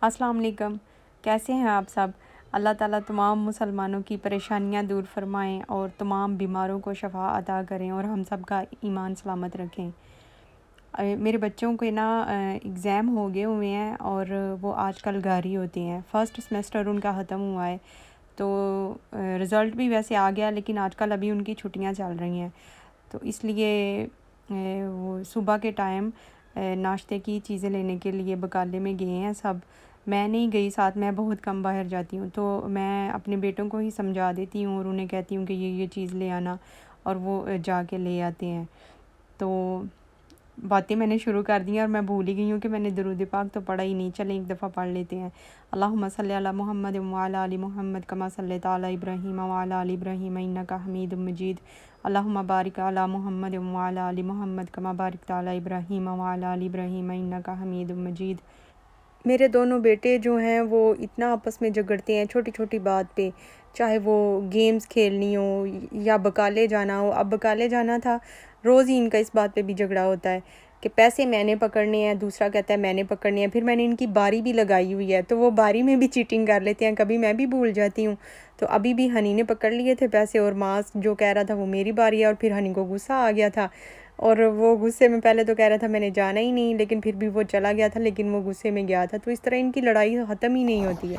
अस्सलाम वालेकुम। कैसे हैं आप सब? अल्लाह ताला तमाम मुसलमानों की परेशानियां दूर फरमाएं और तमाम बीमारों को शफा अता करें और हम सब का ईमान सलामत रखें। मेरे बच्चों के ना एग्ज़ाम हो गए हुए हैं और वो आजकल घर ही होते हैं। फ़र्स्ट सेमेस्टर उनका ख़त्म हुआ है तो रिज़ल्ट भी वैसे आ गया, लेकिन आजकल अभी उनकी छुट्टियां चल रही हैं। तो इसलिए वो सुबह के टाइम नाश्ते की चीज़ें लेने के लिए बकाले में गए हैं सब। मैं नहीं गई साथ, मैं बहुत कम बाहर जाती हूँ, तो मैं अपने बेटों को ही समझा देती हूँ और उन्हें कहती हूँ कि ये चीज़ ले आना, और वो जाके ले आते हैं। तो बातें मैंने शुरू कर दी हैं और मैं भूल ही गई हूँ कि मैंने दुरूद पाक तो पढ़ा ही नहीं। चलें एक दफ़ा पढ़ लेते हैं। अल्लाहुम्मा सल्ली अला मुहम्मद व अला आलि मुहम्मद कमा सल्लैता अला इब्राहीम व अला आलि इब्राहीम इन्नका हमीदुम मजीद। अल्लाहुम्मा बारिक अला मुहम्मद व अला आलि मुहम्मद कमा बारिकता अला इब्राहीम व अला आलि इब्राहीम इन्नका हमीदुम मजीद। मेरे दोनों बेटे जो हैं वो इतना आपस में झगड़ते हैं छोटी छोटी बात पे, चाहे वो गेम्स खेलनी हो या बकाले जाना हो। अब बकाले जाना था, रोज़ ही इनका इस बात पे भी झगड़ा होता है कि पैसे मैंने पकड़ने हैं, दूसरा कहता है मैंने पकड़ने हैं। फिर मैंने इनकी बारी भी लगाई हुई है तो वो बारी में भी चीटिंग कर लेते हैं, कभी मैं भी भूल जाती हूँ। तो अभी भी हनी ने पकड़ लिए थे पैसे और मास जो कह रहा था वो मेरी बारी है, और फिर हनी को गुस्सा आ गया था और वो गुस्से में पहले तो कह रहा था मैंने जाना ही नहीं, लेकिन फिर भी वो चला गया था, लेकिन वो गुस्से में गया था। तो इस तरह इनकी लड़ाई ख़त्म ही नहीं होती है।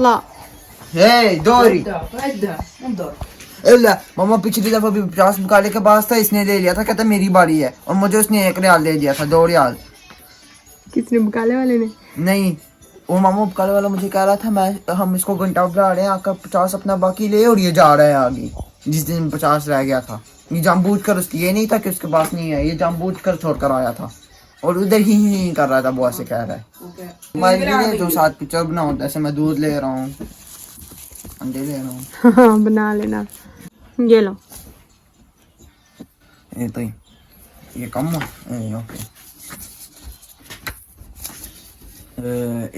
ला हे दौरी इल्ला मम्मा पिछली दफा भी 50 मुकाले के पास था, इसने ले लिया था, कहता मेरी बारी है, और मुझे उसने 1 रियाल दे दिया था, 2 रियाल। किसने? बकाले वाले ने? नहीं, वो मामू मुकाले वाला मुझे कह रहा था हम इसको घंटा बुला रहे हैं, आपका 50 अपना बाकी ले, और ये जा रहा है आगे। जिस दिन 50 रह गया था, ये जानबूझ कर, उसकी ये नहीं था कि उसके पास नहीं है, ये जानबूझ कर छोड़ कर आया था और उधर ही नहीं कर रहा था। बुआ से कह रहा है हमारे लिए जो साथ पिक्चर बनाओ, जैसे मैं दूध ले रहा हूँ, अंडे ले रहा हूँ। हाँ बना लेना। ये लो। ये तो ये कम है। ओके,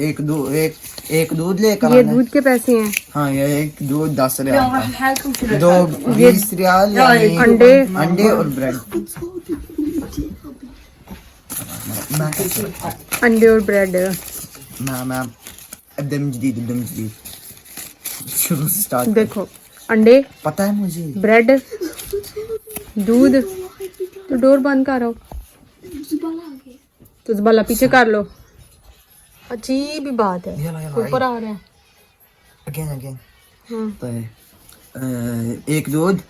एक दूध लेकर ये आना है। दूध के पैसे हैं। हाँ, ये एक दूध 10 रियाल का, 2 20 रियाल, यानी अंडे और ब्रेड। अंडे और ब्रेड। मैं एकदम जदीद शुरू से स्टार्ट। देखो, अंडे, पता है मुझे, ब्रेड, दूध। तो डोर बंद करो, तो जुबाला पीछे कर लो। अजीब ही बात है, ऊपर आ रहा है अगेन। हाँ। तो एक दूध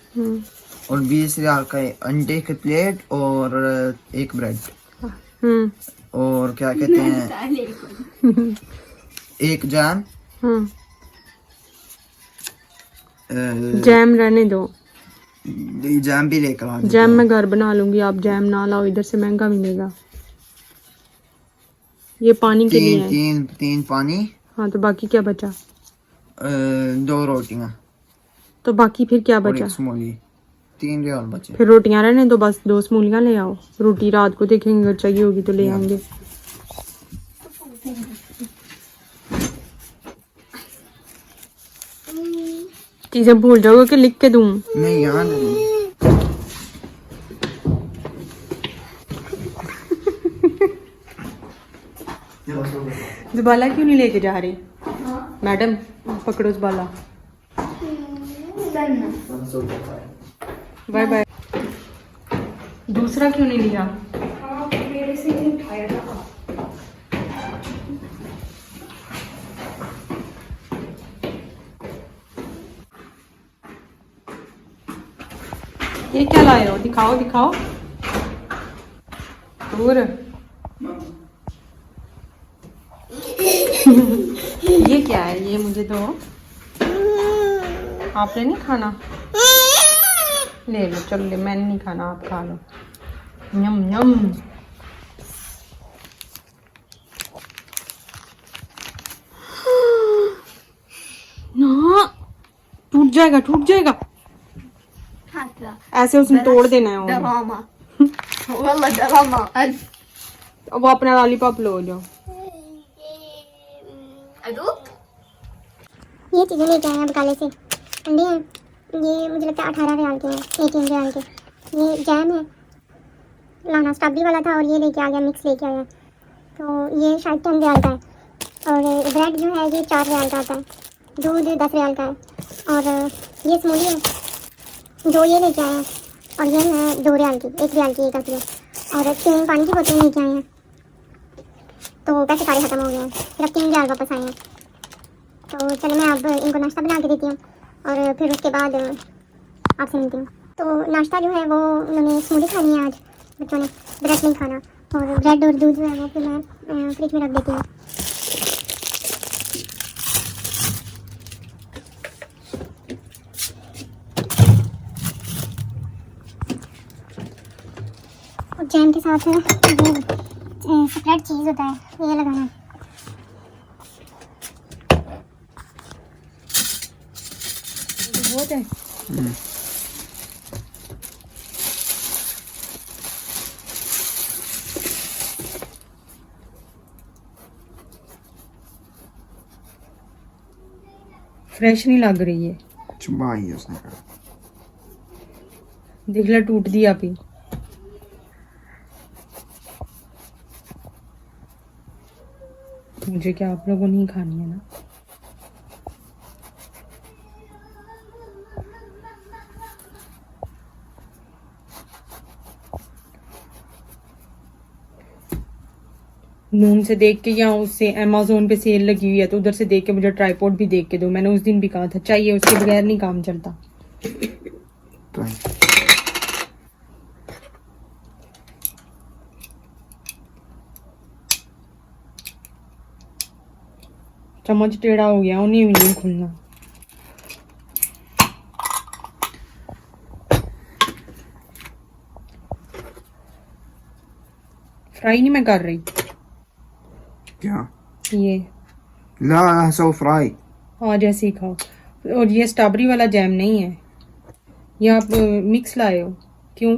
और 20 रियाल का अंडे की प्लेट और एक ब्रेड, और क्या कहते हैं एक जैम। जैम रहने दो, जैम भी लेकर आ। जैम मैं घर बना लूंगी, आप जैम ना लाओ, इधर से महंगा मिलेगा। ये पानी के लिए है। तीन पानी। हाँ, तो बाकी क्या बचा? 2 रोटियां। तो बाकी फिर क्या और बचा? 1 समोली, 3 रियाल बचे। फिर रोटियां रहने दो, बस 2 समूलियां ले आओ। रोटी रात को देखेंगे, अगर चाहिए होगी तो ले आएंगे। चीजें भूल जाओगे कि लिख के दूं? नहीं यार, जुबाला क्यों नहीं लेके जा रही? मैडम पकड़ो जुबाला। Bye bye. दूसरा क्यों नहीं लिया? ये क्या लाए हो? दिखाओ। दूर। ये क्या है? ये मुझे दो। आपने नहीं खाना? ले लो, चलो ले। मैंने नहीं खाना, आप खा लो। यम। ना, टूट जाएगा। ऐसे उसने तोड़ देना है। अब वो अपना लॉलीपॉप लो जाओ। ये चीज़ें लेके आए हैं बकाले से। अंडे हैं, ये मुझे लगता है 18 रियाल के हैं, 18 रियाल के। ये जैम है, लाना स्ट्रॉबेरी वाला था, और ये लेके आ गया, मिक्स लेके आया। तो ये शायद 10 रियाल का है। और ब्रेड जो है ये 4 रियाल का आता है। दूध 10 रियाल का है। और ये स्मूदी है जो ये लेके आए हैं, और ये है 2 रियाल की, 1 रियाल की एक आती है। और 3 पानी की बोतलें लेके आए हैं, तो पैसे सारे ख़त्म हो गए हैं, सिर्फ 3 रियाल वापस आए हैं। तो चलो मैं अब इनको नाश्ता बना के देती हूँ और फिर उसके बाद आपसे मिलती हूँ। तो नाश्ता जो है वो उन्होंने स्मूदी खानी है आज बच्चों ने, ब्रेड नहीं खाना। और ब्रेड और दूध जो है वो फिर मैं फ्रिज में रख देती हूँ। और जैम के साथ वो सेपरेट चीज़ होता है ये लगाना है। बहुत है। फ्रेश नहीं लग रही है। चबाई है उसने कहा। देख ला टूट दिया अभी। मुझे क्या आप लोगों को नहीं खानी है ना। नून से देख के या उससे अमेज़न पे सेल लगी हुई है तो उधर से देख के मुझे ट्राइपॉड भी देख के दो। मैंने उस दिन भी कहा था चाहिए, उसके बगैर नहीं काम चलता। चम्मच टेढ़ा हो गया, उन्हें भी नहीं खुलना। फ्राई नहीं मैं कर रही। क्या ये ला सो फ्राई। हाँ जैसे ही खाओ। और ये स्ट्रॉबेरी वाला जैम नहीं है, ये आप मिक्स लाए हो। क्यों?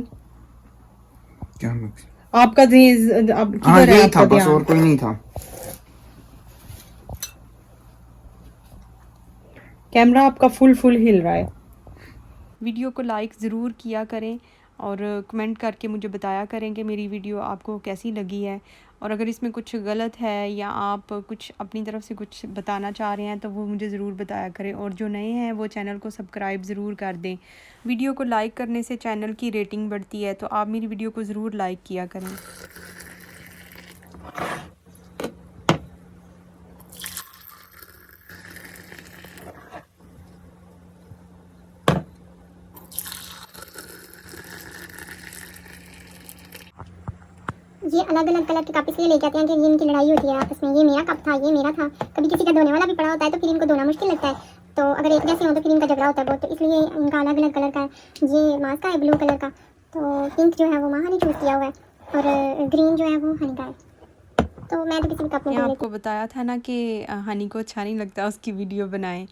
क्या मिक्स? आपका अब किधर है यही आपका था बस, ध्यान? और कोई नहीं था। कैमरा आपका फुल हिल रहा है। वीडियो को लाइक ज़रूर किया करें और कमेंट करके मुझे बताया करें कि मेरी वीडियो आपको कैसी लगी है। और अगर इसमें कुछ गलत है या आप कुछ अपनी तरफ से कुछ बताना चाह रहे हैं तो वो मुझे ज़रूर बताया करें। और जो नए हैं वो चैनल को सब्सक्राइब ज़रूर कर दें। वीडियो को लाइक करने से चैनल की रेटिंग बढ़ती है, तो आप मेरी वीडियो को ज़रूर लाइक किया करें। ये अलग अलग कलर के कप इसलिए लेके आते हैं कि ये इनकी लड़ाई होती है आपस में। ये मेरा कप था, ये मेरा था। कभी किसी का धोने वाला भी पड़ा होता है तो फिर इनको धोना मुश्किल लगता है, तो अगर एक जैसे हो तो फिर इनका झगड़ा होता है बहुत। तो इसलिए इनका अलग अलग कलर का है। ये मास का है ब्लू कलर का, तो पिंक जो है वो माँ ने चूज़ किया हुआ है, और ग्रीन जो है वो हनी का है। तो मैं तो किसी भी कप में आपको बताया था ना कि हनी को अच्छा नहीं लगता उसकी वीडियो बनाएं।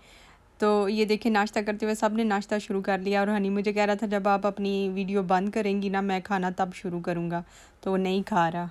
तो ये देखिए नाश्ता करते हुए सब ने नाश्ता शुरू कर लिया, और हनी मुझे कह रहा था जब आप अपनी वीडियो बंद करेंगी ना मैं खाना तब शुरू करूँगा, तो वो नहीं खा रहा।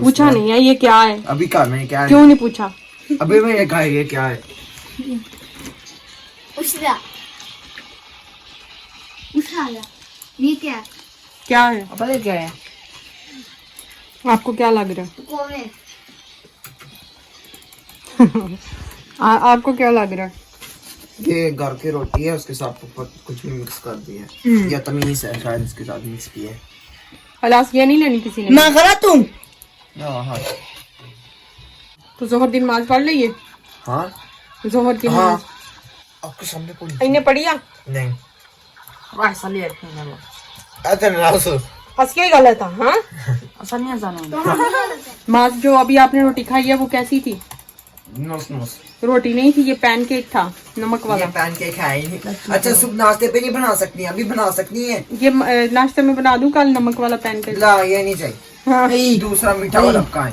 पूछा नहीं है ये क्या है? अभी कहा मैंने क्या है? क्यों नहीं पूछा? अभी मैंने कहा ये क्या है? ये क्या क्या है? पता है क्या है? आपको क्या लग रहा है? आपको क्या लग रहा है? ये घर की रोटी है, उसके साथ कुछ भी मिक्स कर दिया है, या तमीज है शायद इसके साथ मिक्स किया है। हलास ये नहीं लेनी किसी ने। मैं गलत हूँ। हाँ तो जोहर दिन नमाज पढ़ ली है? हाँ जोहर की नमाज आपके सामने कोई इन्हें पढ़िया नहीं। ऐसा ले अच्छा ही गलत था। हाँ माज जो अभी आपने रोटी खाई है वो कैसी थी? नोस रोटी नहीं थी, ये पैनकेक था नमक वाला। ये पैनकेक है ही नहीं। अच्छा सुबह नाश्ते पे नहीं बना सकती, अभी बना सकती है। ये नाश्ते में बना दूं कल नमक वाला पैनकेक। ला ये नहीं चाहिए। हाँ। दूसरा मीठा वाला का है।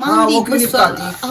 हाँ वो क्यों नहीं खाती?